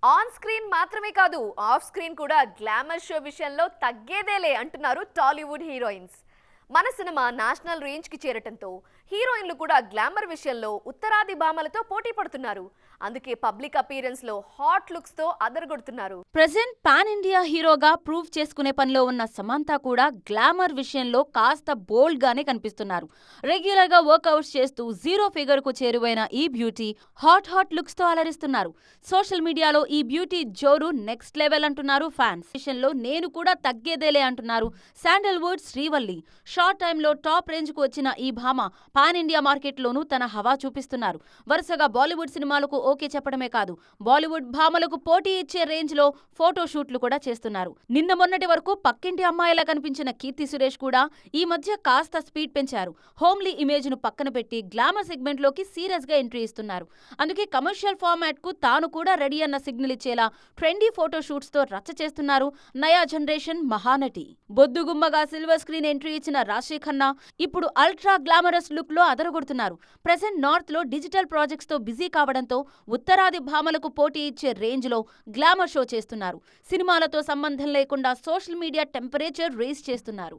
On screen మాత్రమే కాదు, off screen కూడా గ్లామర్ షో విషయంలో తగ్గేదేలే అంటున్నారు టాలీవుడ్ హీరోయిన్స్. మన సినిమా నేషనల్ రేంజ్ కి చేరటంతో హీరోయిన్లు కూడా గ్లామర్ విషయంలో ఉత్తరాది భామలతో పోటీ పడుతున్నారు. అందుకే పబ్లిక్ అపీరెన్స్ లో హాట్ లుక్స్ తో అదరగొడుతున్నారు. ప్రెజెంట్ పాన్ ఇండియా హీరోగా ప్రూవ్ చేసుకునే పనిలో ఉన్న సమంత కూడా గ్లామర్ విషయంలో కాస్త బోల్డ్ గానే కనిపిస్తున్నారు. రెగ్యులర్ గా వర్కౌట్స్ చేస్తూ జీరో ఫిగర్ కు చేరువైన ఈ బ్యూటీ హాట్ లుక్స్ తో అలరిస్తున్నారు. సోషల్ మీడియాలో ఈ బ్యూటీ జోరు నెక్స్ట్ లెవెల్ అంటున్నారు ఫ్యాన్స్. విషయంలో నేను కూడా తగ్గేదేలే అంటున్నారు శాండల్వుడ్ శ్రీవల్లి. షార్ట్ టైంలో టాప్ రేంజ్ కు వచ్చిన ఈ భామ పాన్ ఇండియా మార్కెట్ లోనూ తన హవా చూపిస్తున్నారు. వరుసగా బాలీవుడ్ సినిమాలకు ఓకే చెప్పడమే కాదు, బాలీవుడ్ భామలకు పోటీ ఇచ్చే రేంజ్ లో ఫోటో షూట్లు కూడా చేస్తున్నారు. నిన్న మొన్నటి వరకు పక్కింటి అమ్మాయిలా కనిపించిన కీర్తి సురేష్ కూడా ఈ మధ్య కాస్త స్పీడ్ పెంచారు. హోమ్లీ ఇమేజ్ ను పక్కన పెట్టి గ్లామర్ సెగ్మెంట్ లోకి సీరియస్ గా ఎంట్రీ ఇస్తున్నారు. అందుకే కమర్షియల్ ఫార్మాట్ కు తాను కూడా రెడీ అన్న సిగ్నల్ ఇచ్చేలా ట్రెండీ ఫోటో షూట్స్ తో రచ్చ చేస్తున్నారు నయా జనరేషన్ మహానటి. బొద్దుగుమ్మగా సిల్వర్ స్క్రీన్ ఎంట్రీ ఇచ్చిన రాశి ఖన్నా ఇప్పుడు అల్ట్రా గ్లామరస్ లుక్ లో అదరగొడుతున్నారు. ప్రెసెంట్ నార్త్ లో డిజిటల్ ప్రాజెక్ట్స్ తో బిజీ కావడంతో ఉత్తరాది భామలకు పోటీ ఇచ్చే రేంజ్ లో గ్లామర్ షో చేస్తున్నారు. సినిమాలతో సంబంధం లేకుండా సోషల్ మీడియా టెంపరేచర్ రేస్ చేస్తున్నారు.